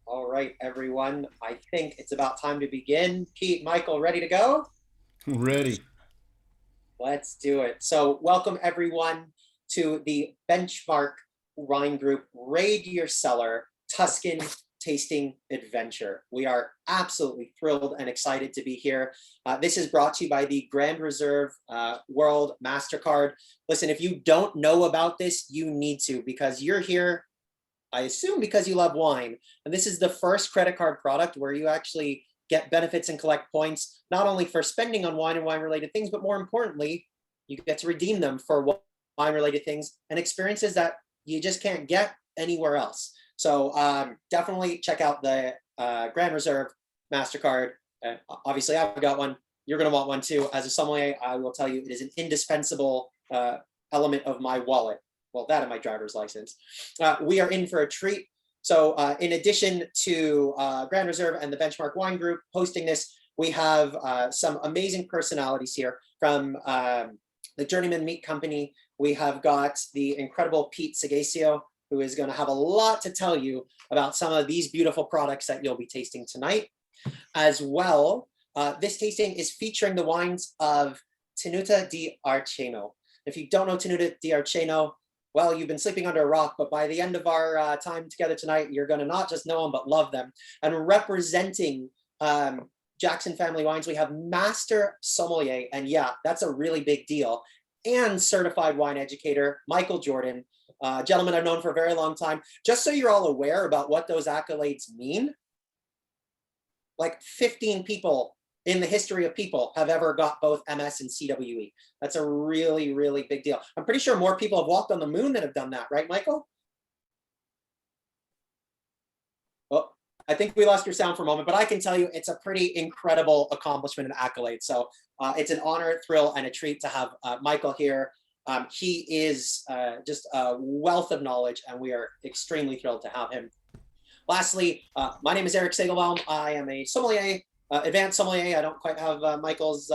All right, everyone. I think it's about time to begin. Pete, Michael, ready to go? Ready. Let's do it. So, welcome everyone to the Benchmark Wine Group Raid Your Cellar Tuscan Tasting Adventure. We are absolutely thrilled and excited to be here. This is brought to you by the Grand Reserve World MasterCard. Listen, if you don't know about this, you need to, because you're here, I assume, because you love wine. And this is the first credit card product where you actually get benefits and collect points, not only for spending on wine and wine related things, but more importantly, you get to redeem them for wine related things and experiences that you just can't get anywhere else. So definitely check out the Grand Reserve MasterCard. Obviously, I've got one. You're going to want one too. As a sommelier, I will tell you it is an indispensable element of my wallet. Well, that and my driver's license. We are in for a treat. So in addition to Grand Reserve and the Benchmark Wine Group hosting this, we have some amazing personalities here from the Journeyman Meat Company. We have got the incredible Pete Seghesio, who is going to have a lot to tell you about some of these beautiful products that you'll be tasting tonight. As well, this tasting is featuring the wines of Tenuta di Arceno. If you don't know Tenuta di Arceno, well, you've been sleeping under a rock, but by the end of our time together tonight, you're going to not just know them, but love them. And representing Jackson Family Wines, we have Master Sommelier, and yeah, that's a really big deal, and Certified Wine Educator, Michael Jordan, gentleman I've known for a very long time. Just so you're all aware about what those accolades mean, like 15 people in the history of people have ever got both MS and CWE. That's a really, really big deal. I'm pretty sure more people have walked on the moon than have done that, right, Michael? Well, I think we lost your sound for a moment, but I can tell you it's a pretty incredible accomplishment and accolade. So it's an honor, thrill, and a treat to have Michael here. He is just a wealth of knowledge, and we are extremely thrilled to have him. Lastly, my name is Erik Segelbaum. I am a sommelier, advanced sommelier. I don't quite have Michael's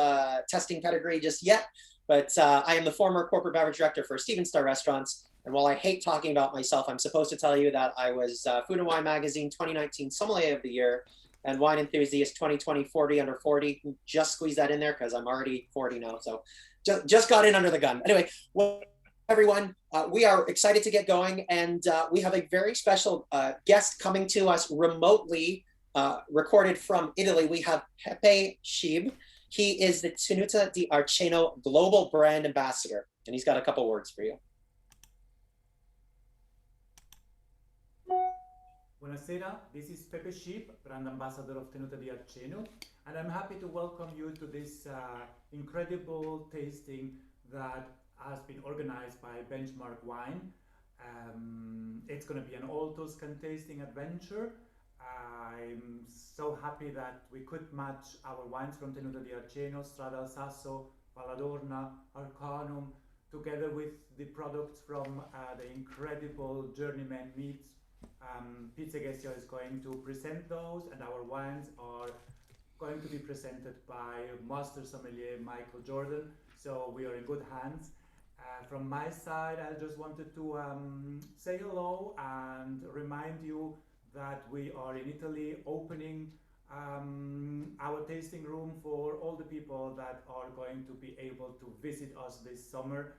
testing pedigree just yet, but I am the former corporate beverage director for Steven Star Restaurants. And while I hate talking about myself, I'm supposed to tell you that I was Food and Wine Magazine 2019 Sommelier of the Year and Wine Enthusiast 2020 40 under 40. Just squeeze that in there because I'm already 40 now. So just got in under the gun. Anyway, well, everyone, we are excited to get going, and we have a very special guest coming to us remotely, recorded from Italy. We have Pepe Sheeb. He is the Tenuta di Arceno Global Brand Ambassador, and he's got a couple words for you. Buonasera, this is Pepe Sheep, Brand Ambassador of Tenuta di Arceno, and I'm happy to welcome you to this incredible tasting that has been organized by Benchmark Wine. It's going to be an all Tuscan tasting adventure. I'm so happy that we could match our wines from Tenuta di Arceno, Strada, Sasso, Valadorna, Arcanum, together with the products from the incredible Journeyman meats. Pete Seghesio is going to present those, and our wines are going to be presented by Master Sommelier Michael Jordan. So we are in good hands. From my side, I just wanted to say hello and remind you that we are in Italy opening our tasting room for all the people that are going to be able to visit us this summer.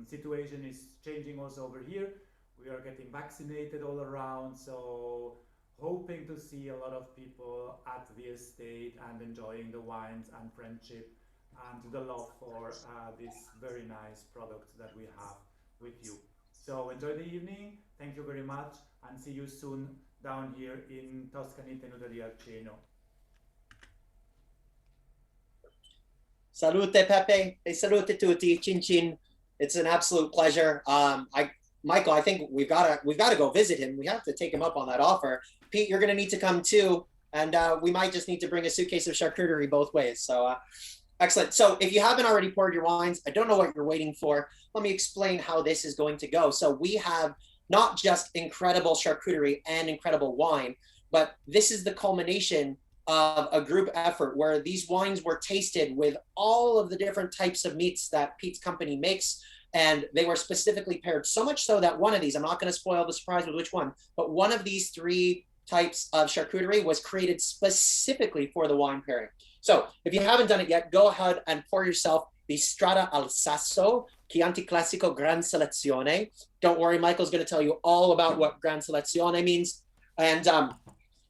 Situation is changing also over here. We are getting vaccinated all around, so hoping to see a lot of people at the estate and enjoying the wines and friendship and the love for this very nice product that we have with you. So enjoy the evening, thank you very much, and see you soon down here in Tuscany, Tenuta di Arceno. Salute Pepe, e salute tutti, chin chin. It's an absolute pleasure. Michael, I think we've got to go visit him. We have to take him up on that offer. Pete, you're going to need to come too, and we might just need to bring a suitcase of charcuterie both ways. So excellent. So if you haven't already poured your wines, I don't know what you're waiting for. Let me explain how this is going to go. So we have not just incredible charcuterie and incredible wine, but this is the culmination of a group effort where these wines were tasted with all of the different types of meats that Pete's company makes. And they were specifically paired, so much so that one of these, I'm not going to spoil the surprise with which one, but one of these three types of charcuterie was created specifically for the wine pairing. So if you haven't done it yet, go ahead and pour yourself the Strada al Sasso Chianti Classico Gran Selezione. Don't worry, Michael's going to tell you all about what Gran Selezione means. And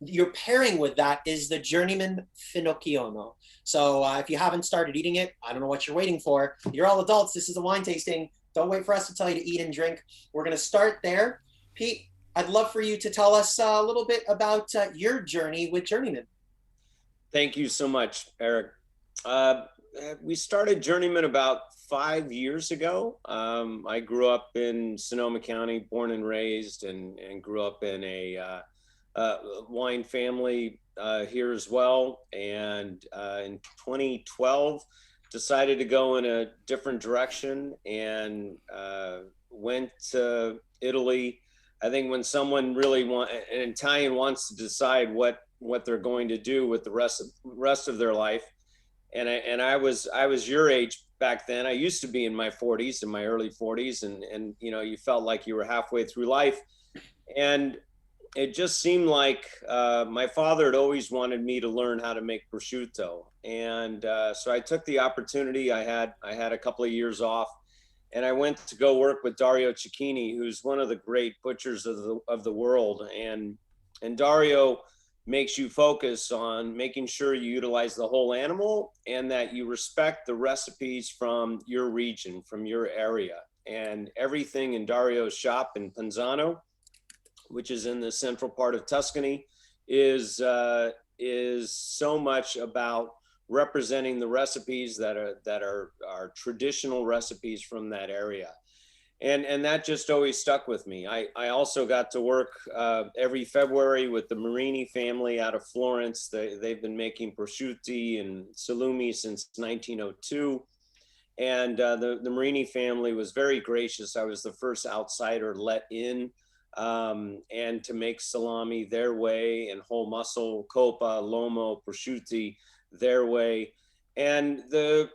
your pairing with that is the Journeyman Finocchiona. So if you haven't started eating it, I don't know what you're waiting for. You're all adults. This is a wine tasting. Don't wait for us to tell you to eat and drink. We're going to start there. Pete, I'd love for you to tell us a little bit about your journey with Journeyman. Thank you so much, Erik. We started Journeyman about 5 years ago. I grew up in Sonoma County, born and raised, and grew up in a wine family here as well. And in 2012, decided to go in a different direction and went to Italy. I think when someone really an Italian wants to decide what they're going to do with the rest of their life, and I was your age back then. I used to be in my 40s, in my early 40s, and you know, you felt like you were halfway through life, and it just seemed like my father had always wanted me to learn how to make prosciutto, and so I took the opportunity. I had a couple of years off, and I went to go work with Dario Cecchini, who's one of the great butchers of the world, and Dario makes you focus on making sure you utilize the whole animal and that you respect the recipes from your region, from your area. And everything in Dario's shop in Panzano, which is in the central part of Tuscany, is so much about representing the recipes that are traditional recipes from that area. And that just always stuck with me. I also got to work every February with the Marini family out of Florence. They've been making prosciutti and salumi since 1902. And the Marini family was very gracious. I was the first outsider let in, and to make salami their way, and whole muscle, coppa, lomo, prosciutti their way. And the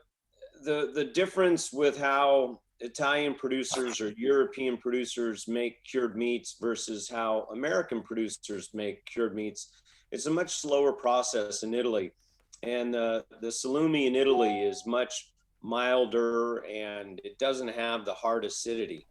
difference with how Italian producers or European producers make cured meats versus how American producers make cured meats, it's a much slower process in Italy. And the salumi in Italy is much milder, and it doesn't have the hard acidity.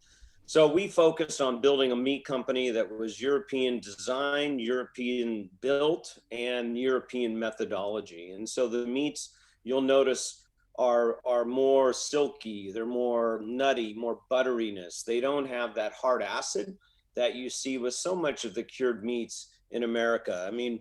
So we focused on building a meat company that was European design, European built, and European methodology. And so the meats, you'll notice, are more silky, they're more nutty, more butteriness. They don't have that hard acid that you see with so much of the cured meats in America. I mean,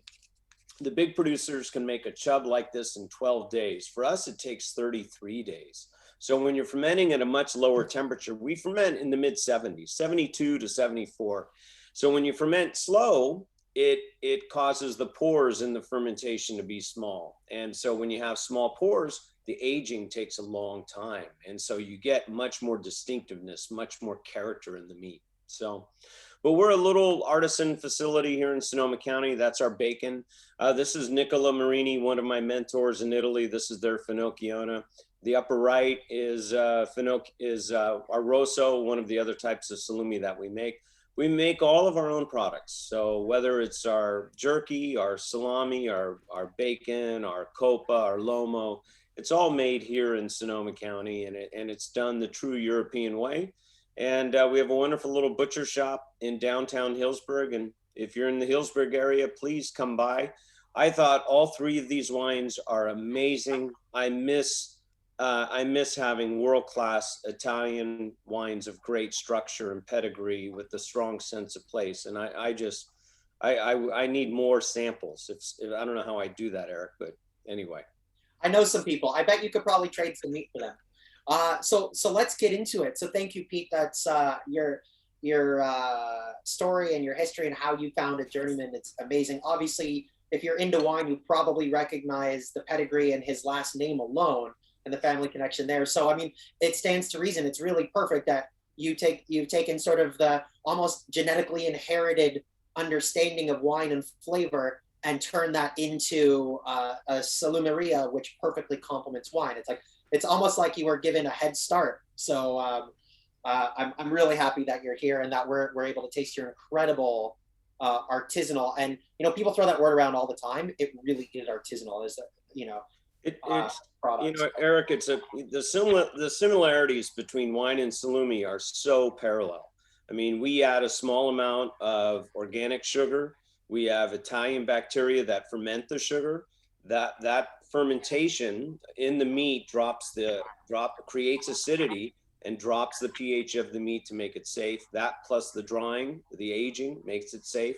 the big producers can make a chub like this in 12 days. For us, it takes 33 days. So when you're fermenting at a much lower temperature, we ferment in the mid 70s, 72 to 74. So when you ferment slow, it causes the pores in the fermentation to be small. And so when you have small pores, the aging takes a long time. And so you get much more distinctiveness, much more character in the meat. So, but we're a little artisan facility here in Sonoma County. That's our bacon. This is Nicola Marini, one of my mentors in Italy. This is their Finocchiona. The upper right is our Rosso, one of the other types of salumi that we make. We make all of our own products. So whether it's our jerky, our salami, our bacon, our coppa, our lomo, it's all made here in Sonoma County, and it's done the true European way. And we have a wonderful little butcher shop in downtown Hillsburg. And if you're in the Hillsburg area, please come by. I thought all three of these wines are amazing. I miss having world-class Italian wines of great structure and pedigree with a strong sense of place. And I need more samples. I don't know how I do that, Erik, but anyway. I know some people. I bet you could probably trade some meat for them. So let's get into it. So thank you, Pete. That's your story and your history and how you founded Journeyman. It's amazing. Obviously, if you're into wine, you probably recognize the pedigree and his last name alone and the family connection there. So I mean, it stands to reason. It's really perfect that you've taken sort of the almost genetically inherited understanding of wine and flavor and turn that into a salumeria, which perfectly complements wine. It's almost like you were given a head start. So I'm really happy that you're here and that we're able to taste your incredible artisanal. And people throw that word around all the time. It really is artisanal, is It's products. Eric, the similarities between wine and salumi are so parallel. I mean, we add a small amount of organic sugar. We have Italian bacteria that ferment the sugar. That fermentation in the meat creates acidity and drops the pH of the meat to make it safe. That plus the drying, the aging makes it safe.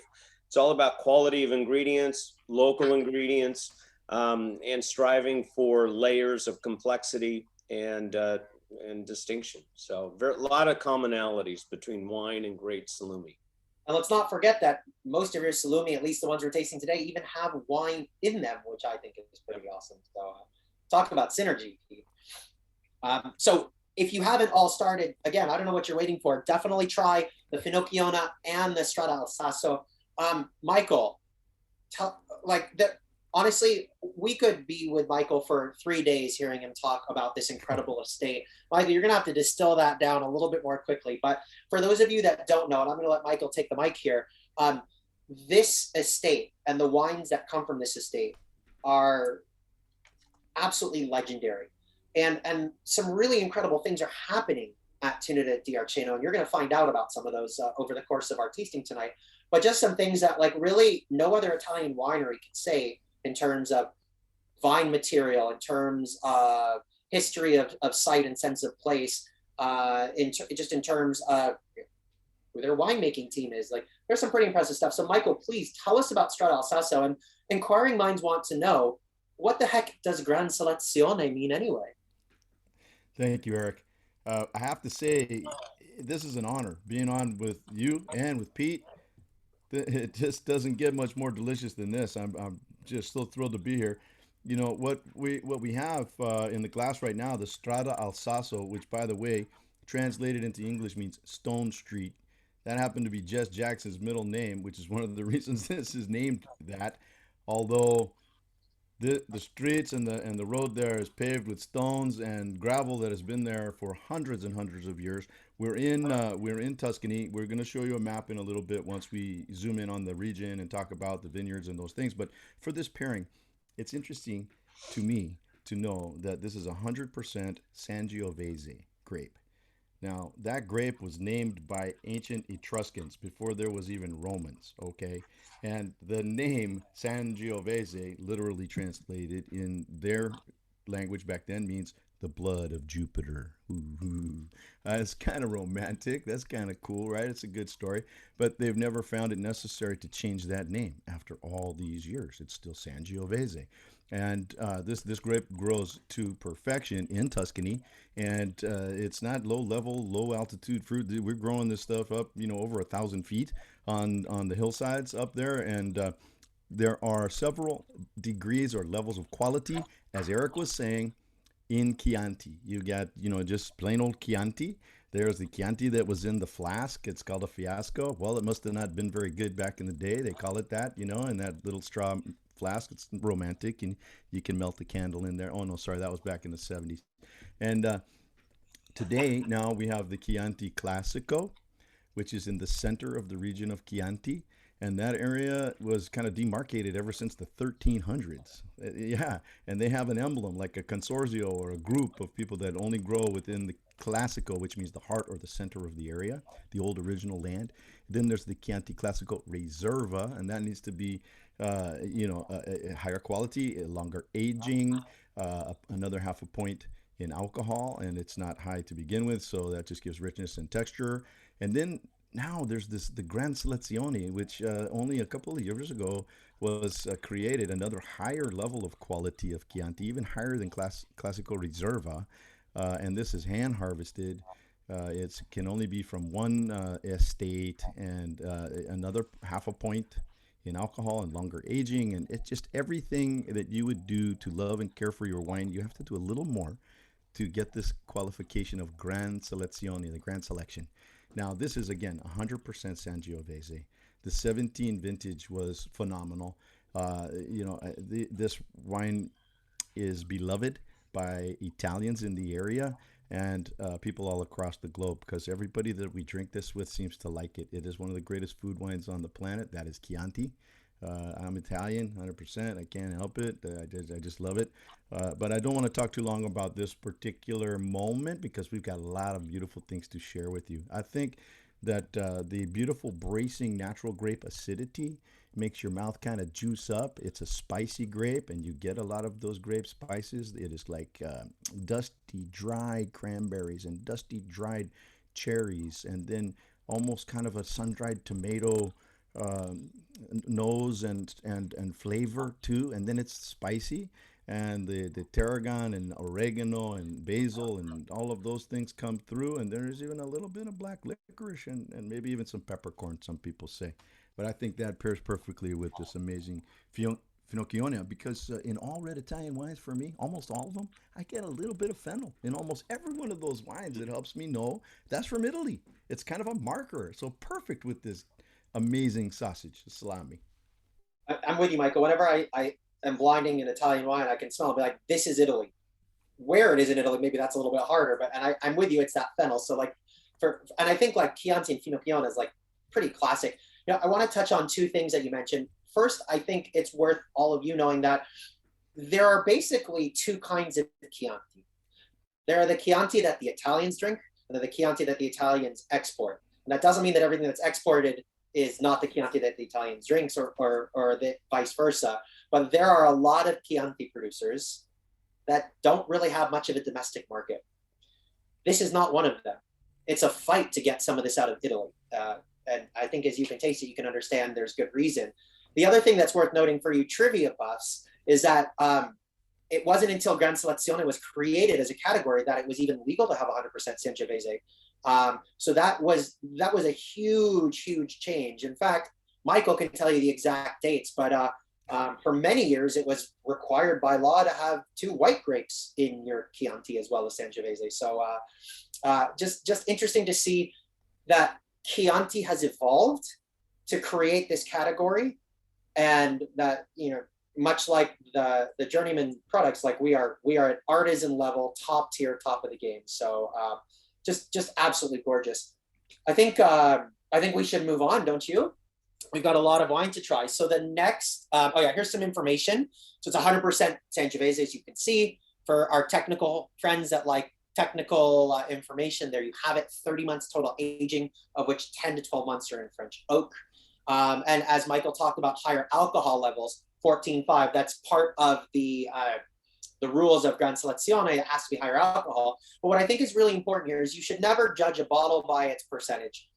It's all about quality of ingredients, local ingredients, and striving for layers of complexity and distinction. So a lot of commonalities between wine and great salumi. And let's not forget that most of your salumi, at least the ones we're tasting today, even have wine in them, which I think is pretty awesome. So talk about synergy. So if you haven't all started, again, I don't know what you're waiting for. Definitely try the Finocchiona and the Strada al Sasso. Michael, honestly, we could be with Michael for 3 days hearing him talk about this incredible estate. Michael, you're going to have to distill that down a little bit more quickly. But for those of you that don't know, and I'm going to let Michael take the mic here, this estate and the wines that come from this estate are absolutely legendary. And some really incredible things are happening at Tenuta di Arceno, and you're going to find out about some of those over the course of our tasting tonight. But just some things that really no other Italian winery could say in terms of vine material, in terms of history of site and sense of place, just in terms of who their winemaking team is. There's some pretty impressive stuff. So Michael, please tell us about Strada al Sasso. And inquiring minds want to know, what the heck does Gran Selezione mean anyway? Thank you, Eric. I have to say, this is an honor being on with you and with Pete. It just doesn't get much more delicious than this. I'm just so thrilled to be here. What we have in the glass right now, the Strada al Sasso, which by the way, translated into English means Stone Street. That happened to be Jess Jackson's middle name, which is one of the reasons this is named that. Although the streets and the road there is paved with stones and gravel that has been there for hundreds and hundreds of years. We're in Tuscany. We're going to show you a map in a little bit once we zoom in on the region and talk about the vineyards and those things. But for this pairing, it's interesting to me to know that this is 100% Sangiovese grape. Now, that grape was named by ancient Etruscans before there was even Romans, okay? And the name Sangiovese, literally translated in their language back then, means the blood of Jupiter. Ooh. It's kind of romantic. That's kind of cool, right? It's a good story. But they've never found it necessary to change that name after all these years. It's still Sangiovese. And this grape grows to perfection in Tuscany, and it's not low level, low altitude fruit. We're growing this stuff up, over 1,000 feet on the hillsides up there, and there are several degrees or levels of quality, as Eric was saying, in Chianti. You got, just plain old Chianti. There's the Chianti that was in the flask. It's called a fiasco. Well, it must have not been very good back in the day. They call it that, in that little straw flask. It's romantic, and you can melt the candle in there. Oh no, sorry, that was back in the 70s. And today, now we have the Chianti Classico, which is in the center of the region of Chianti. And that area was kind of demarcated ever since the 1300s. Yeah, and they have an emblem like a consorzio or a group of people that only grow within the Classico, which means the heart or the center of the area, the old original land. Then there's the Chianti Classico Reserva, and that needs to be, a higher quality, a longer aging, another half a point in alcohol, and it's not high to begin with, so that just gives richness and texture. And then now there's the Gran Selezione, which only a couple of years ago was created, another higher level of quality of Chianti, even higher than Classico Reserva, and this is hand harvested. It can only be from one estate, and another half a point in alcohol and longer aging, and it's just everything that you would do to love and care for your wine. You have to do a little more to get this qualification of Gran Selezione, the Grand Selection. Now, this is again 100% Sangiovese. The 17 vintage was phenomenal. This wine is beloved by Italians in the area, and people all across the globe, because everybody that we drink this with seems to like it. It is one of the greatest food wines on the planet. That is Chianti. I'm Italian, 100%. I can't help it. I just love it. But I don't want to talk too long about this particular moment because we've got a lot of beautiful things to share with you. I think that the beautiful bracing natural grape acidity makes your mouth kind of juice up. It's a spicy grape, and you get a lot of those grape spices. It is like dusty, dried cranberries and dusty, dried cherries, and then almost kind of a sun-dried tomato um, nose and flavor too. And then it's spicy, and the tarragon and oregano and basil and all of those things come through. And there's even a little bit of black licorice and maybe even some peppercorn, some people say. But I think that pairs perfectly with this amazing Finocchiona, because in all red Italian wines, for me, almost all of them, I get a little bit of fennel. In almost every one of those wines, it helps me know that's from Italy. It's kind of a marker. So perfect with this amazing sausage, salami. I'm with you, Michael. Whenever I am blinding an Italian wine, I can smell it, be like, this is Italy. Where it is in Italy, maybe that's a little bit harder, but I'm with you, it's that fennel. So like and I think like Chianti and Finocchiona is like pretty classic. I want to touch on two things that you mentioned. First, I think it's worth all of you knowing that there are basically two kinds of Chianti. There are the Chianti that the Italians drink, and then the Chianti that the Italians export. And that doesn't mean that everything that's exported is not the Chianti that the Italians drinks, or the vice versa. But there are a lot of Chianti producers that don't really have much of a domestic market. This is not one of them. It's a fight to get some of this out of Italy. And I think as you can taste it, you can understand there's good reason. The other thing that's worth noting for you trivia buffs is that it wasn't until Gran Selezione was created as a category that it was even legal to have 100% Sangiovese. So that was a huge change. In fact, Michael can tell you the exact dates, but for many years it was required by law to have 2 white grapes in your Chianti as well as Sangiovese. So just interesting to see that Chianti has evolved to create this category, and that, much like the Journeyman products, like we are at artisan level, top tier, top of the game. So just absolutely gorgeous. I think we should move on, don't you? We've got a lot of wine to try. So the next, here's some information. So it's 100% Sangiovese, as you can see. For our technical friends that like technical information, there you have it. 30 months total aging, of which 10 to 12 months are in French oak. And as Michael talked about, higher alcohol levels, 14.5. That's part of the rules of Gran Selezione. It has to be higher alcohol. But what I think is really important here is you should never judge a bottle by its percentage.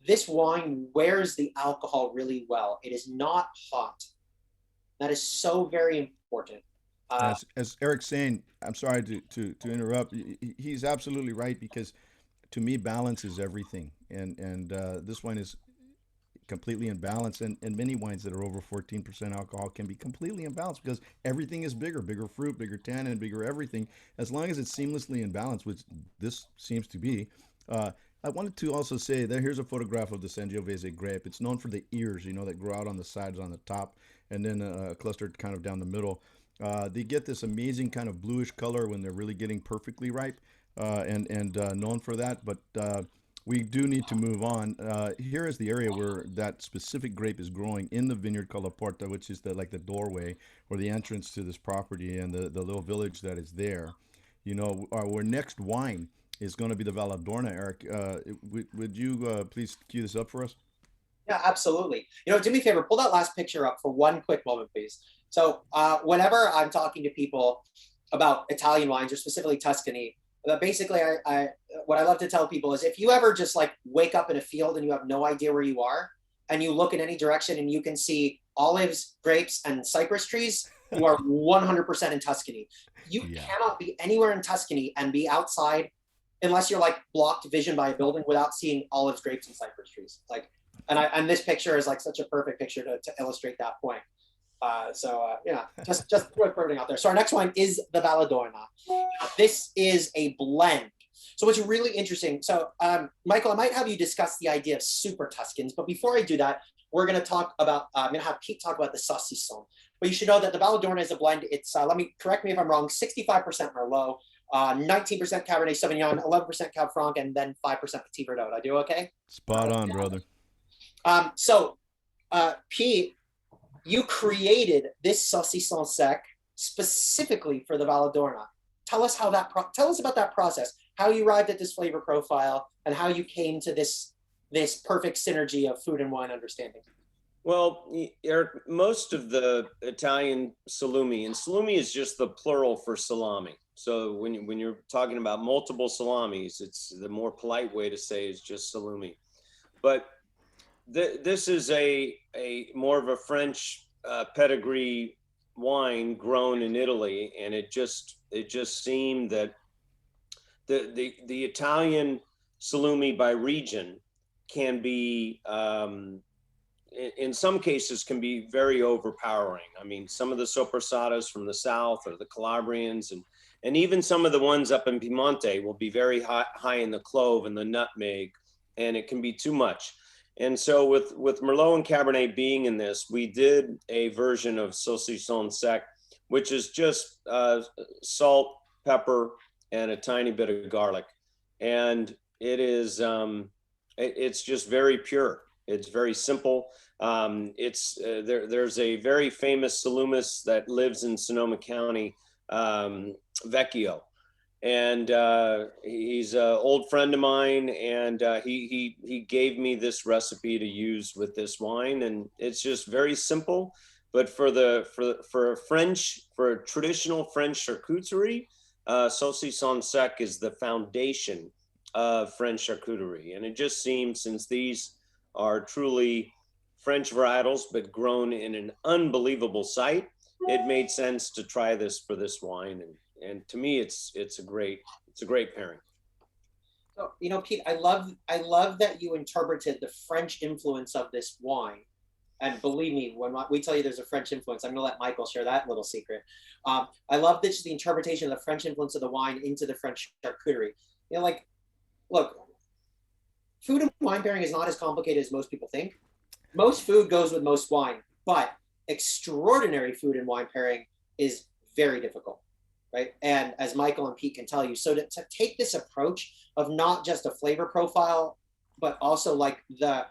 This wine wears the alcohol really well. It is not hot. That is so very important. As Eric's saying, I'm sorry to interrupt. He's absolutely right, because to me, balance is everything, and this wine is completely in balance. And many wines that are over 14% alcohol can be completely imbalanced because everything is bigger fruit, bigger tannin, bigger everything. As long as it's seamlessly in balance, which this seems to be. I wanted to also say that here's a photograph of the Sangiovese grape. It's known for the ears, that grow out on the sides, on the top, and then clustered kind of down the middle. They get this amazing kind of bluish color when they're really getting perfectly ripe, and known for that. But we do need to move on. Here is the area where that specific grape is growing in the vineyard called La Porta, which is the doorway or the entrance to this property, and the little village that is there. Our next wine is going to be the Valadorna. Erik, would you please cue this up for us? Yeah, absolutely. Do me a favor, pull that last picture up for one quick moment, please. So whenever I'm talking to people about Italian wines, or specifically Tuscany, basically what I love to tell people is, if you ever just like wake up in a field and you have no idea where you are, and you look in any direction and you can see olives, grapes, and cypress trees, you are 100% in Tuscany. You cannot be anywhere in Tuscany and be outside unless you're like blocked vision by a building without seeing olives, grapes, and cypress trees. And this picture is like such a perfect picture to illustrate that point. Just worth putting out there. So our next one is the Valadorna. This is a blend. So what's really interesting, Michael, I might have you discuss the idea of super Tuscans, but before I do that, we're going to talk about, I'm going to have Pete talk about the Saucisson. But you should know that the Valadorna is a blend. It's, correct me if I'm wrong, 65% Merlot, 19% Cabernet Sauvignon, 11% Cab Franc, and then 5% Petit Verdot. Did I do okay? Spot on, brother. So, Pete, you created this Saucisson sec specifically for the Valadorna. Tell us how tell us about that process, how you arrived at this flavor profile, and how you came to this perfect synergy of food and wine understanding. Well, Erik, most of the Italian salumi, and salumi is just the plural for salami. So when you're talking about multiple salamis, it's the more polite way to say is just salumi. But this is a more of a French pedigree wine grown in Italy, and it just seemed that the Italian salumi by region can be in some cases can be very overpowering. I mean, some of the soppressatas from the south or the Calabrians and even some of the ones up in Piemonte will be very high in the clove and the nutmeg, and it can be too much. And so with Merlot and Cabernet being in this, we did a version of Saucisson sec, which is just salt, pepper, and a tiny bit of garlic. And it is, it's just very pure. It's very simple. There's a very famous salumist that lives in Sonoma County, Vecchio. And he's an old friend of mine, and he gave me this recipe to use with this wine, and it's just very simple. But for a traditional French charcuterie, Saucisson sec is the foundation of French charcuterie, and it just seems, since these are truly French varietals but grown in an unbelievable site, it made sense to try this for this wine. And to me, it's a great pairing. So, Pete, I love that you interpreted the French influence of this wine. And believe me, when we tell you there's a French influence, I'm going to let Michael share that little secret. I love this, the interpretation of the French influence of the wine into the French charcuterie. Look, food and wine pairing is not as complicated as most people think. Most food goes with most wine, but extraordinary food and wine pairing is very difficult. Right. And as Michael and Pete can tell you, so to take this approach of not just a flavor profile, but also like the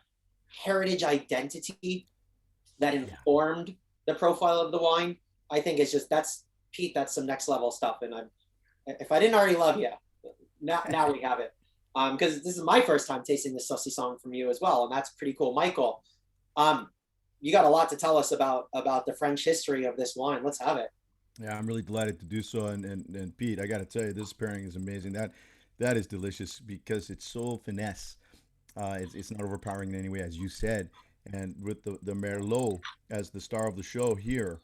heritage identity that informed the profile of the wine, I think it's just, that's some next level stuff. And if I didn't already love you, now we have it. Because this is my first time tasting this Saucisson from you as well. And that's pretty cool. Michael, you got a lot to tell us about the French history of this wine. Let's have it. Yeah, I'm really delighted to do so. And Pete, I got to tell you, this pairing is amazing. That is delicious because it's so finesse. It's not overpowering in any way, as you said. And with the Merlot as the star of the show here,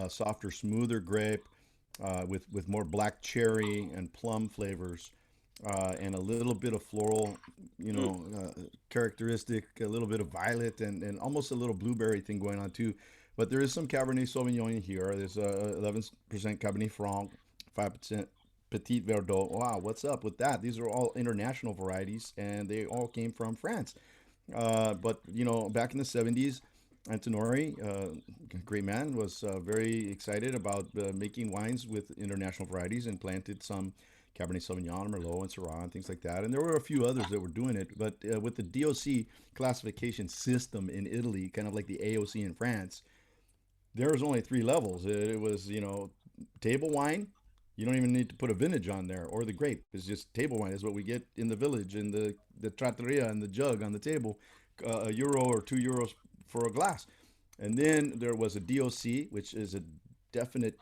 softer, smoother grape, with more black cherry and plum flavors, and a little bit of floral, characteristic, a little bit of violet, and almost a little blueberry thing going on too. But there is some Cabernet Sauvignon in here. There's 11% Cabernet Franc, 5% Petit Verdot. Wow, what's up with that? These are all international varieties, and they all came from France. But back in the 70s, Antinori, great man, was very excited about making wines with international varieties and planted some Cabernet Sauvignon, Merlot, and Syrah, and things like that. And there were a few others that were doing it. But with the DOC classification system in Italy, kind of like the AOC in France, there was only three levels. It was, table wine. You don't even need to put a vintage on there or the grape. It's just table wine is what we get in the village, in the trattoria and the jug on the table, €1 or €2 for a glass. And then there was a DOC, which is a definite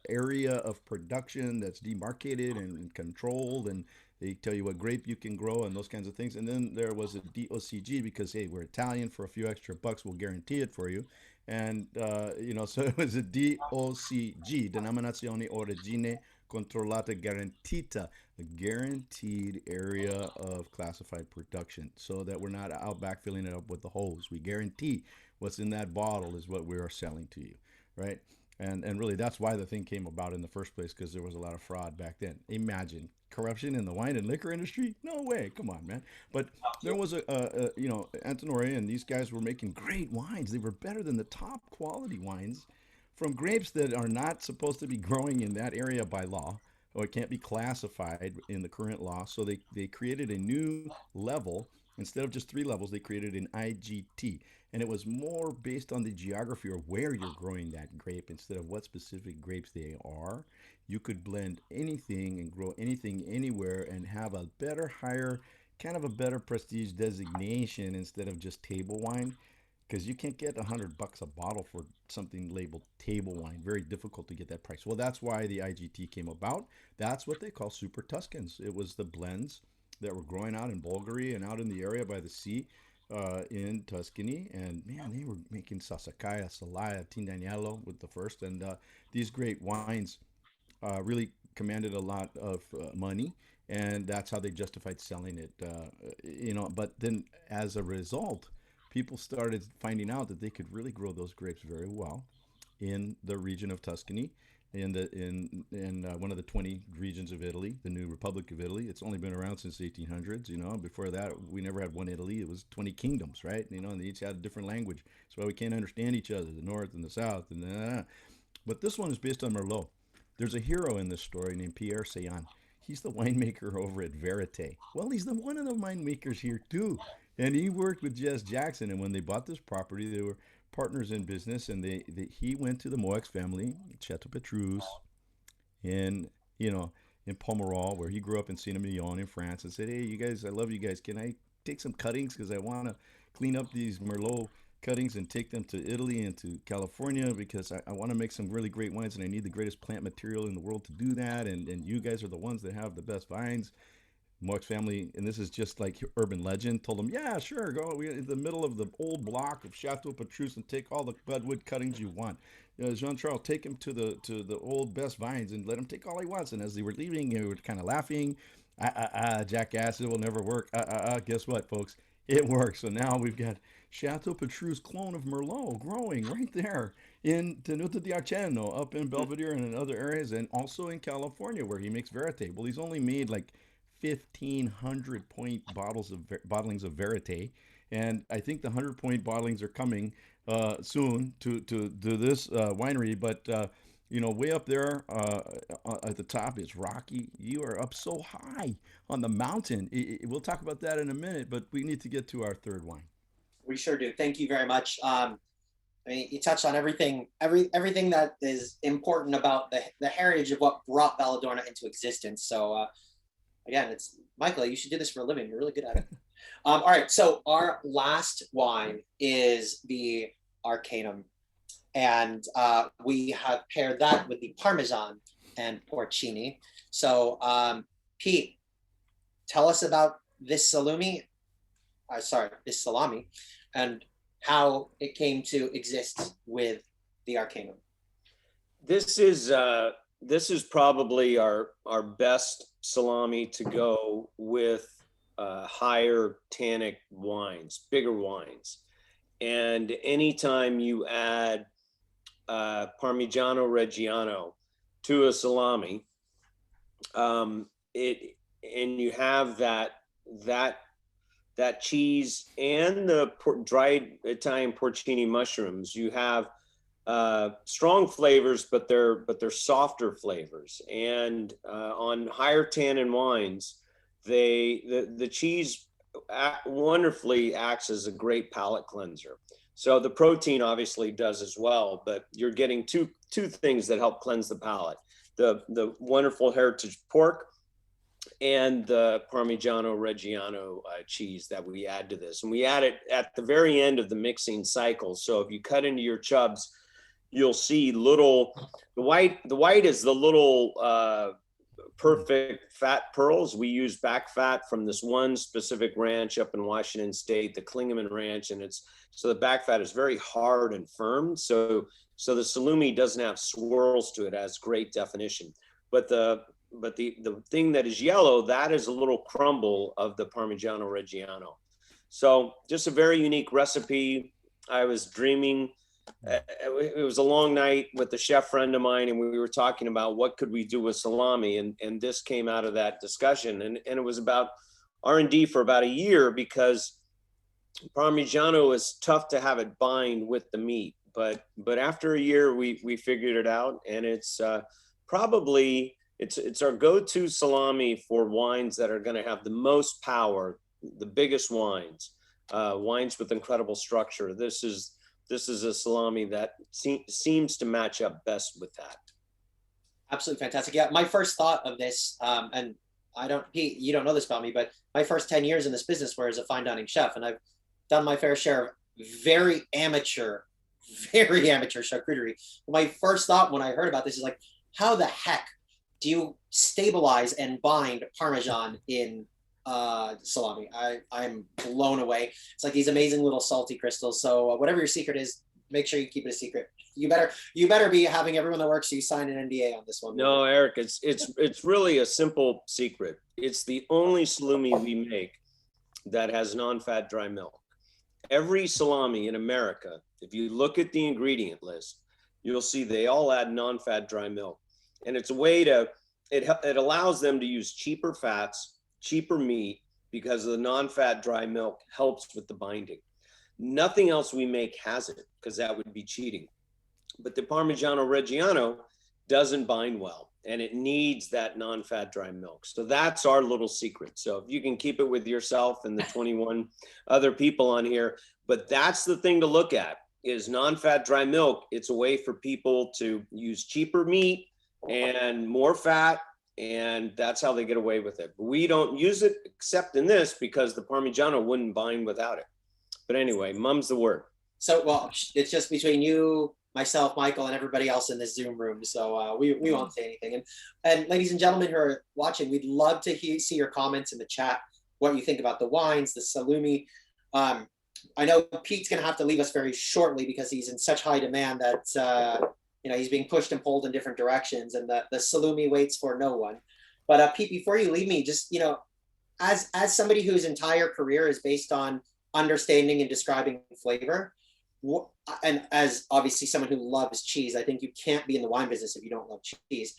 area of production that's demarcated and controlled, and they tell you what grape you can grow and those kinds of things. And then there was a DOCG because, hey, we're Italian, for a few extra bucks, we'll guarantee it for you. And, so it was a DOCG, Denominazione Origine Controllata Garantita, a guaranteed area of classified production, so that we're not out back filling it up with the hose. We guarantee what's in that bottle is what we are selling to you, right? And really, that's why the thing came about in the first place, because there was a lot of fraud back then. Imagine corruption in the wine and liquor industry? No way. Come on, man. But there was Antinori and these guys were making great wines. They were better than the top quality wines from grapes that are not supposed to be growing in that area by law, or it can't be classified in the current law. So they created a new level. Instead of just 3 levels, they created an IGT. And it was more based on the geography or where you're growing that grape instead of what specific grapes they are. You could blend anything and grow anything anywhere and have a better, higher, kind of a better prestige designation instead of just table wine, because you can't get $100 a bottle for something labeled table wine. Very difficult to get that price. Well, that's why the IGT came about. That's what they call super Tuscans. It was the blends that were growing out in Bulgaria and out in the area by the sea in Tuscany. And man, they were making Sassicaia, Salaya, Tindagnello with the first. And these great wines really commanded a lot of money. And that's how they justified selling it. But then as a result, people started finding out that they could really grow those grapes very well in the region of Tuscany, in one of the 20 regions of Italy, the new Republic of Italy. It's only been around since the 1800s. Before that, we never had one Italy. It was 20 kingdoms, right? And they each had a different language. That's why we can't understand each other, the north and the south. But this one is based on Merlot. There's a hero in this story named Pierre Saillant. He's the winemaker over at Verite. Well, he's one of the winemakers here too. And he worked with Jess Jackson. And when they bought this property, they were partners in business. And he went to the Moix family, Chateau Petrus, in in Pomerol, where he grew up in Saint-Emilion in France, and said, "Hey, you guys, I love you guys. Can I take some cuttings because I want to clean up these Merlot cuttings and take them to Italy and to California because I want to make some really great wines and I need the greatest plant material in the world to do that. And you guys are the ones that have the best vines." Moix family, and this is just like urban legend, told them, "Yeah, sure, go in the middle of the old block of Chateau Petrus and take all the budwood cuttings you want. Jean Charles, take him to the old best vines and let him take all he wants." And as they were leaving, they were kind of laughing. Jackass, it will never work. Guess what, folks? It works. So now we've got Chateau Petrus clone of Merlot growing right there in Tenuta di Arceno, up in Belvedere and in other areas, and also in California where he makes Verite. Well, he's only made like 1,500 point bottlings of Verite, and I think the 100 point bottlings are coming soon to this winery. But way up there at the top is rocky. You are up so high on the mountain. We'll talk about that in a minute, but we need to get to our third wine. We sure do. Thank you very much. I mean, you touched on everything that is important about the heritage of what brought Valadorna into existence. So again, it's Michael, you should do this for a living. You're really good at it. All right, so our last wine is the Arcanum. And we have paired that with the Parmesan and Porcini. So Pete, tell us about this salami, and how it came to exist with the Arcanum. This is probably our best salami to go with higher tannic wines, bigger wines. And anytime you add Parmigiano Reggiano to a salami, and you have that cheese and the dried Italian porcini mushrooms, you have strong flavors, but they're softer flavors. And on higher tannin wines, the cheese wonderfully acts as a great palate cleanser. So the protein obviously does as well, but you're getting two things that help cleanse the palate: the wonderful heritage pork and the Parmigiano Reggiano cheese that we add to this. And we add it at the very end of the mixing cycle. So if you cut into your chubs, you'll see the white is the little perfect fat pearls. We use back fat from this one specific ranch up in Washington State, the Klingeman Ranch, and so the back fat is very hard and firm. So the salumi doesn't have swirls to it, has great definition. But the thing that is yellow, that is a little crumble of the Parmigiano Reggiano. So just a very unique recipe. I was dreaming. It was a long night with a chef friend of mine, and we were talking about what could we do with salami, and this came out of that discussion. And it was about R&D for about a year, because Parmigiano is tough to have it bind with the meat. But after a year, we figured it out, and it's probably, It's our go-to salami for wines that are going to have the most power, the biggest wines, wines with incredible structure. This is a salami that seems to match up best with that. Absolutely fantastic. Yeah, my first thought of this, and Pete, you don't know this about me, but my first 10 years in this business were as a fine dining chef, and I've done my fair share of very amateur charcuterie. My first thought when I heard about this is like, how the heck do you stabilize and bind Parmesan in salami? I'm blown away. It's like these amazing little salty crystals. So whatever your secret is, make sure you keep it a secret. You better be having everyone that works for you sign an NDA on this one. No, Erik, it's really a simple secret. It's the only salami we make that has non-fat dry milk. Every salami in America, if you look at the ingredient list, you'll see they all add non-fat dry milk. And it's a way to, it allows them to use cheaper fats, cheaper meat, because the non-fat dry milk helps with the binding. Nothing else we make has it, because that would be cheating. But the Parmigiano Reggiano doesn't bind well, and it needs that non-fat dry milk. So that's our little secret. So if you can keep it with yourself and the 21 other people on here, but that's the thing to look at is non-fat dry milk. It's a way for people to use cheaper meat and more fat, and that's how they get away with it. But we don't use it except in this because the Parmigiano wouldn't bind without it. But anyway, mum's the word. So, well, it's just between you, myself, Michael, and everybody else in this Zoom room. So we won't say anything. And ladies and gentlemen who are watching, we'd love to see your comments in the chat, what you think about the wines, the salumi. I know Pete's going to have to leave us very shortly because he's in such high demand that, he's being pushed and pulled in different directions, and the salumi waits for no one. But Pete, before you leave me, just, as somebody whose entire career is based on understanding and describing flavor, and as obviously someone who loves cheese, I think you can't be in the wine business if you don't love cheese.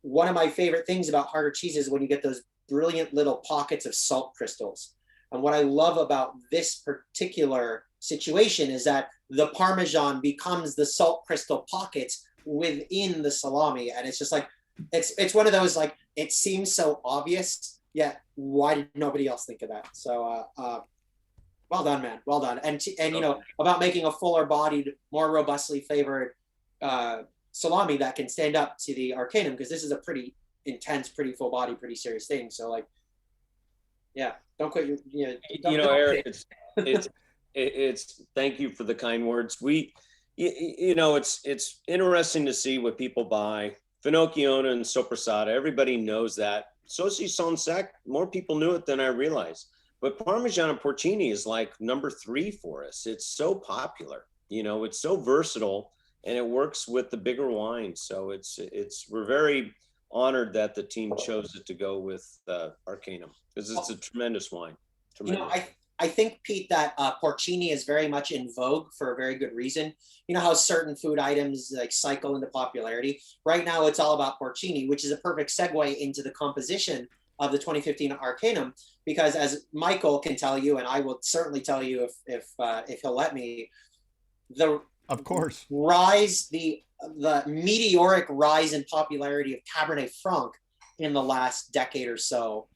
One of my favorite things about harder cheeses is when you get those brilliant little pockets of salt crystals. And what I love about this particular situation is that the Parmesan becomes the salt crystal pockets within the salami. And it's just like, it's one of those, like, it seems so obvious, yet why did nobody else think of that? So, well done, man. Well done. And about making a fuller bodied, more robustly flavored salami that can stand up to the Arcanum, because this is a pretty intense, pretty full body, pretty serious thing. So, like, yeah, don't quit your, Erik, it's thank you for the kind words. It's interesting to see what people buy. Finocchiona and Sopressata, everybody knows that. Saucisson sec, more people knew it than I realized. But Parmesan and Porcini is like number 3 for us. It's so popular, it's so versatile, and it works with the bigger wines. So we're very honored that the team chose it to go with Arcanum, because it's a tremendous wine. Tremendous. I think, Pete, that porcini is very much in vogue for a very good reason. You know how certain food items like cycle into popularity? Right now, it's all about porcini, which is a perfect segue into the composition of the 2015 Arcanum, because as Michael can tell you, and I will certainly tell you if he'll let me, of course, the meteoric rise in popularity of Cabernet Franc in the last decade or so,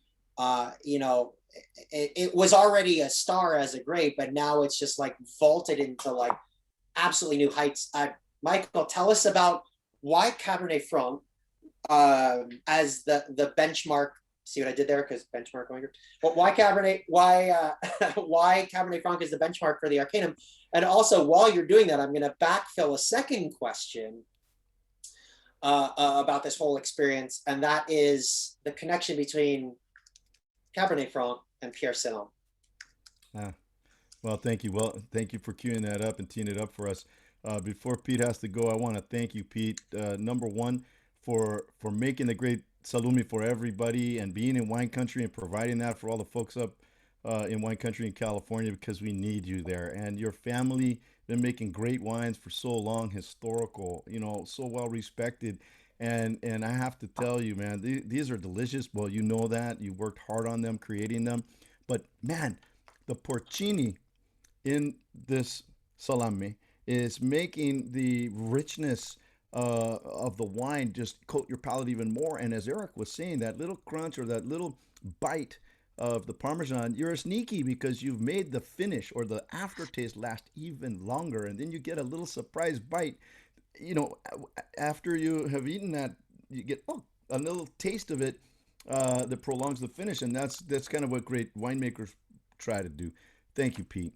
it was already a star as a grape, but now it's just like vaulted into like absolutely new heights. Michael, tell us about why Cabernet Franc as the benchmark. See what I did there? Because benchmark going. But why Cabernet Franc is the benchmark for the Arcanum? And also, while you're doing that, I'm going to backfill a second question about this whole experience, and that is the connection between Cabernet Franc and Pierre Celan. Well, thank you. Well, thank you for queuing that up and teeing it up for us. Before Pete has to go, I want to thank you, Pete. Number one, for making the great salumi for everybody and being in wine country and providing that for all the folks up in wine country in California, because we need you there. And your family been making great wines for so long, historical, so well respected. And I have to tell you, man, these are delicious. Well, you know that. You worked hard on them, creating them. But, man, the porcini in this salami is making the richness of the wine just coat your palate even more. And as Eric was saying, that little crunch or that little bite of the Parmesan, you're sneaky because you've made the finish or the aftertaste last even longer. And then you get a little surprise bite. You know, after you have eaten that, you get a little taste of it that prolongs the finish. And that's kind of what great winemakers try to do. Thank you, Pete.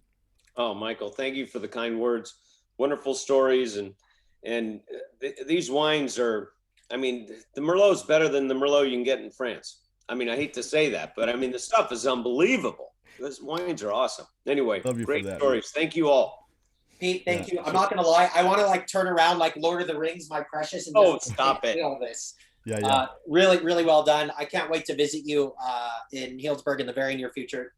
Oh, Michael, thank you for the kind words. Wonderful stories, and these wines are. I mean, the Merlot is better than the Merlot you can get in France. I mean, I hate to say that, but I mean, the stuff is unbelievable. Those wines are awesome. Anyway, Love you for great that, man. stories. Thank you all. Pete, Yeah. thank you. I'm not gonna lie. I want to like turn around like Lord of the Rings, my precious, and Oh, just stop it. all this. Yeah, yeah. Really, really well done. I can't wait to visit you in Healdsburg in the very near future.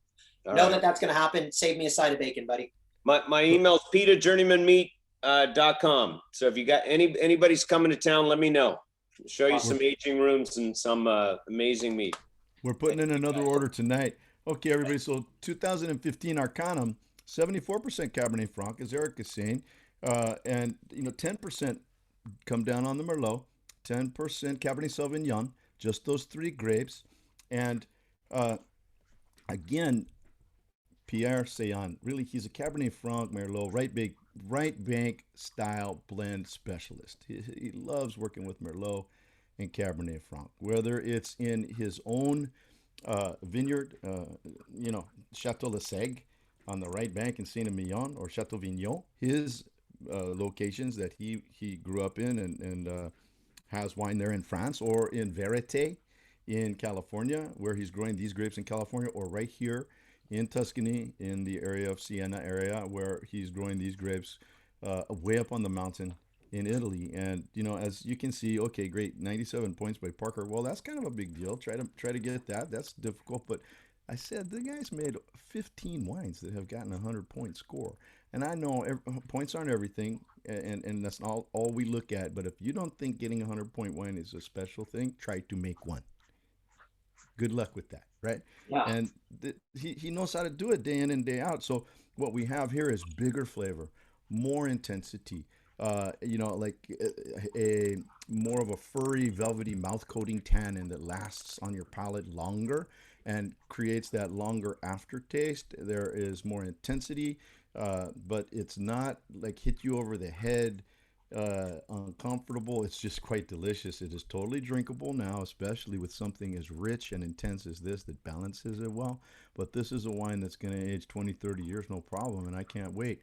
All Know right. that that's gonna happen. Save me a side of bacon, buddy. My email is pete@journeymanmeat.com. So if you got anybody's coming to town, let me know. Show you some aging rooms and some amazing meat. We're putting in another order tonight. Okay, everybody. So 2015 Arcanum, 74% Cabernet Franc, as Eric is saying, and 10% come down on the Merlot, 10% Cabernet Sauvignon, just those three grapes, and uh, again, Pierre Sayan, really, he's a Cabernet Franc Merlot right bank style blend specialist. He loves working with Merlot and Cabernet Franc, whether it's in his own vineyard, Chateau Le Seg on the right bank in Saint Emilion or Chateau Vignon, his locations that he grew up in and has wine there in France, or in Verite in California, where he's growing these grapes in California, or right here in Tuscany in the area of Siena area where he's growing these grapes way up on the mountain in Italy. And as you can see, okay, great, 97 points by Parker. Well, that's kind of a big deal. Try to get that. That's difficult, but I said the guy's made 15 wines that have gotten a 100-point score. And I know points aren't everything, and that's all we look at. But if you don't think getting a 100-point wine is a special thing, try to make one. Good luck with that, right? Yeah. And he knows how to do it day in and day out. So what we have here is bigger flavor, more intensity, like a more of a furry, velvety mouth coating tannin that lasts on your palate longer and creates that longer aftertaste. There is more intensity, but it's not like hit you over the head, uncomfortable. It's just quite delicious. It is totally drinkable now, especially with something as rich and intense as this that balances it well. But this is a wine that's going to age 20, 30 years, no problem. And I can't wait.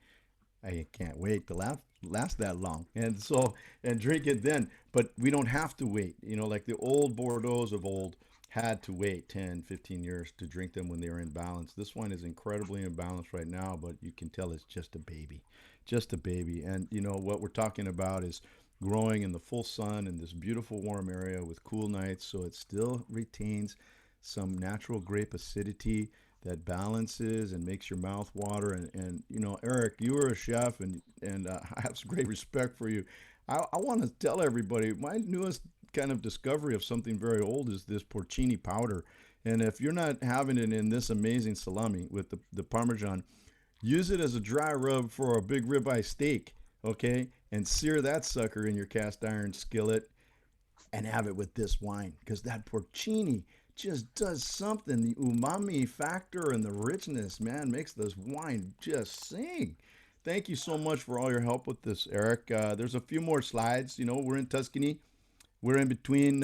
I can't wait to last that long. And so, and drink it then. But we don't have to wait. Like the old Bordeaux's of old had to wait 10, 15 years to drink them when they were in balance. This wine is incredibly imbalanced right now, but you can tell it's just a baby. Just a baby. And what we're talking about is growing in the full sun in this beautiful warm area with cool nights, so it still retains some natural grape acidity that balances and makes your mouth water. And Eric, you were a chef, and I have some great respect for you. I want to tell everybody my newest kind of discovery of something very old is this porcini powder. And if you're not having it in this amazing salami with the Parmesan, use it as a dry rub for a big ribeye steak, okay? And sear that sucker in your cast iron skillet and have it with this wine, because that porcini just does something. The umami factor and the richness, man, makes this wine just sing. Thank you so much for all your help with this, Eric. There's a few more slides. We're in Tuscany. We're in between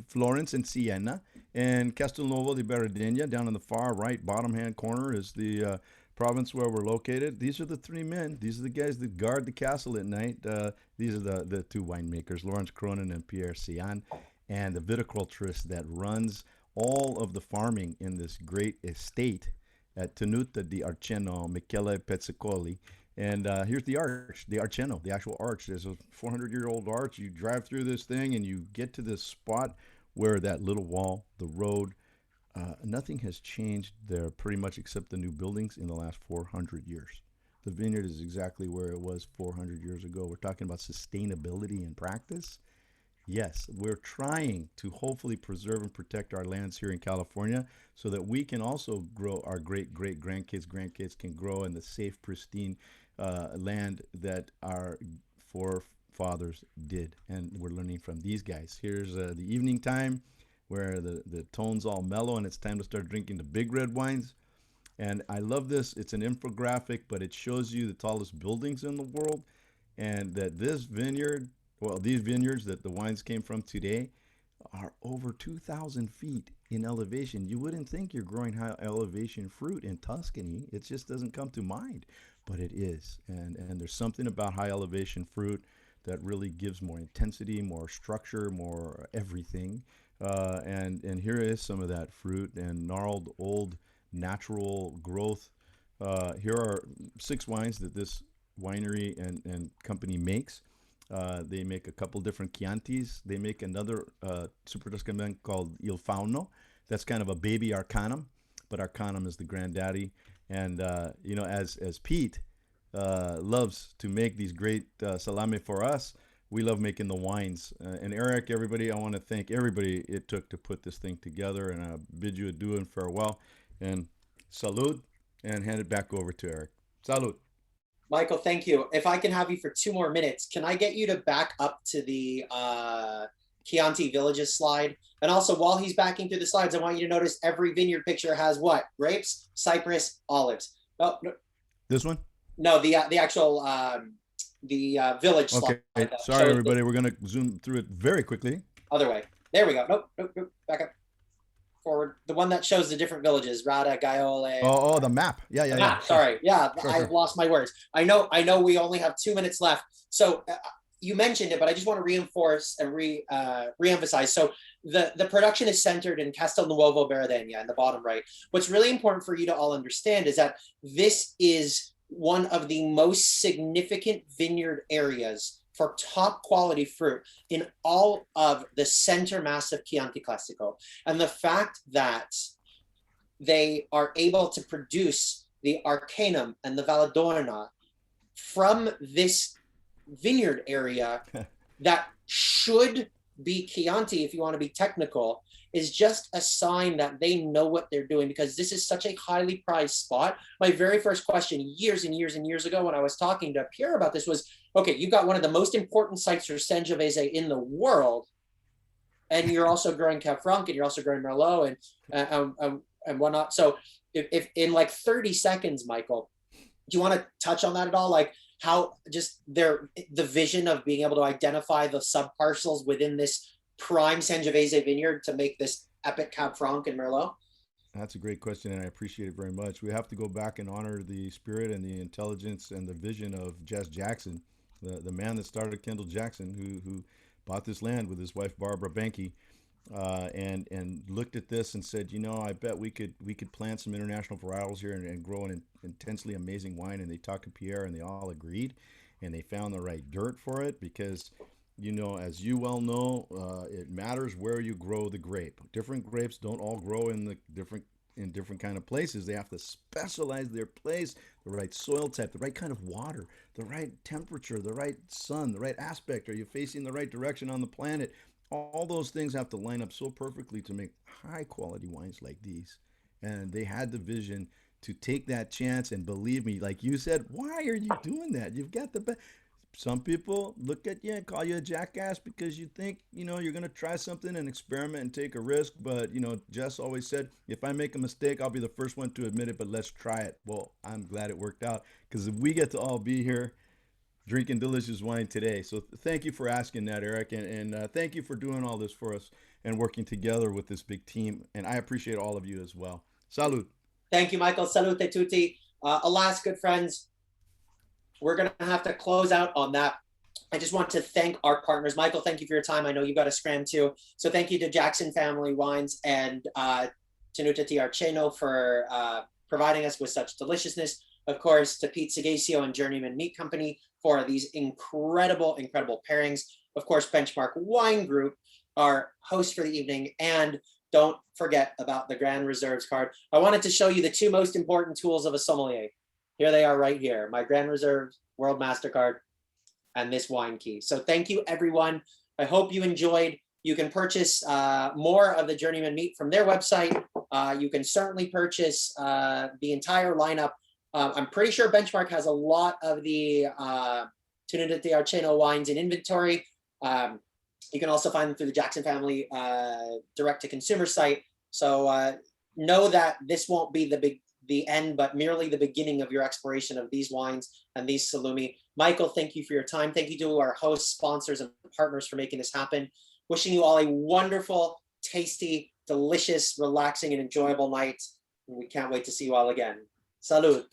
Florence and Siena, and Castelnuovo di Berardegna down in the far right bottom hand corner is the province where we're located. These are the three men. These are the guys that guard the castle at night. These are the two winemakers, Lawrence Cronin and Pierre Sian, and the viticulturist that runs all of the farming in this great estate at Tenuta di Arceno, Michele Pezzicoli. And here's the arch, the Arceno, the actual arch. There's a 400-year-old arch. You drive through this thing and you get to this spot where that little wall, the road, nothing has changed there pretty much except the new buildings in the last 400 years. The vineyard is exactly where it was 400 years ago. We're talking about sustainability in practice. Yes, we're trying to hopefully preserve and protect our lands here in California so that we can also grow, our great grandkids can grow in the safe, pristine land that our fathers did, and we're learning from these guys. Here's the evening time where the tone's all mellow and it's time to start drinking the big red wines. And I love this. It's an infographic, but it shows you the tallest buildings in the world, and that this vineyard, well, these vineyards that the wines came from today are over 2,000 feet in elevation. You wouldn't think you're growing high elevation fruit in Tuscany. It just doesn't come to mind, but it is. And there's something about high elevation fruit that really gives more intensity, more structure, more everything. And here is some of that fruit and gnarled old natural growth. Here are 6 wines that this winery and company makes. They make a couple different Chiantis. They make another Super Tuscan called Il Fauno. That's kind of a baby Arcanum, but Arcanum is the granddaddy. And you know, as Pete loves to make these great salami for us, we love making the wines. And Erik, everybody, I want to thank everybody it took to put this thing together. And I bid you adieu and farewell. And salud, and hand it back over to Erik. Salud. Michael, thank you. If I can have you for 2 more minutes, can I get you to back up to the Chianti Villages slide? And also, while he's backing through the slides, I want you to notice every vineyard picture has what? Grapes, cypress, olives. Oh, no. This one? No, the actual village slide. Okay, sorry everybody, we're gonna zoom through it very quickly. Other way. There we go. Nope, back up. Forward. The one that shows the different villages, Rada, Gaiole. Oh, the map. Yeah. Map, sorry. Yeah, Sure. I've lost my words. I know we only have 2 minutes left. So you mentioned it, but I just want to reinforce and re-emphasize. So the production is centered in Castelnuovo Beradegna in the bottom right. What's really important for you to all understand is that this is one of the most significant vineyard areas for top quality fruit in all of the center mass of Chianti Classico. And the fact that they are able to produce the Arcanum and the Valadorna from this vineyard area that should be Chianti, if you want to be technical, is just a sign that they know what they're doing, because this is such a highly prized spot. My very first question years and years and years ago when I was talking to Pierre about this was, okay, you've got one of the most important sites for Sangiovese in the world, and you're also growing Cab Franc, and you're also growing Merlot and whatnot. So if in like 30 seconds, Michael, do you want to touch on that at all? Like how just the vision of being able to identify the sub-parcels within this prime Sangiovese vineyard to make this epic Cab Franc and Merlot? That's a great question, and I appreciate it very much. We have to go back and honor the spirit and the intelligence and the vision of Jess Jackson, the man that started Kendall Jackson, who bought this land with his wife Barbara Benke, and looked at this and said, you know, I bet we could plant some international varietals here and grow an intensely amazing wine. And they talked to Pierre, and they all agreed, and they found the right dirt for it, because you know, as you well know, it matters where you grow the grape. Different grapes don't all grow in different kind of places. They have to specialize their place, the right soil type, the right kind of water, the right temperature, the right sun, the right aspect. Are you facing the right direction on the planet? All those things have to line up so perfectly to make high quality wines like these. And they had the vision to take that chance. And believe me, like you said, why are you doing that? You've got the best. Some people look at you and call you a jackass because you think, you know, you're going to try something and experiment and take a risk. But, you know, Jess always said, if I make a mistake, I'll be the first one to admit it, but let's try it. Well, I'm glad it worked out, because we get to all be here drinking delicious wine today. So thank you for asking that, Erik. And thank you for doing all this for us and working together with this big team. And I appreciate all of you as well. Salud. Thank you, Michael. Salute tutti. Alas, good friends, we're going to have to close out on that. I just want to thank our partners. Michael, thank you for your time. I know you got to scram too. So thank you to Jackson Family Wines and Tenuta di Arceno for providing us with such deliciousness. Of course, to Pete Seghesio and Journeyman Meat Company for these incredible, incredible pairings. Of course, Benchmark Wine Group, our host for the evening. And don't forget about the Grand Reserves card. I wanted to show you the 2 most important tools of a sommelier. Here they are right here, my Grand Reserve World MasterCard and this wine key. So thank you, everyone. I hope you enjoyed. You can purchase more of the Journeyman meat from their website. You can certainly purchase the entire lineup. I'm pretty sure Benchmark has a lot of the Tenuta di Arceno wines in inventory. You can also find them through the Jackson family direct-to-consumer site. So know that this won't be the end, but merely the beginning of your exploration of these wines and these Salumi. Michael, thank you for your time. Thank you to our hosts, sponsors, and partners for making this happen. Wishing you all a wonderful, tasty, delicious, relaxing, and enjoyable night. And we can't wait to see you all again. Salute.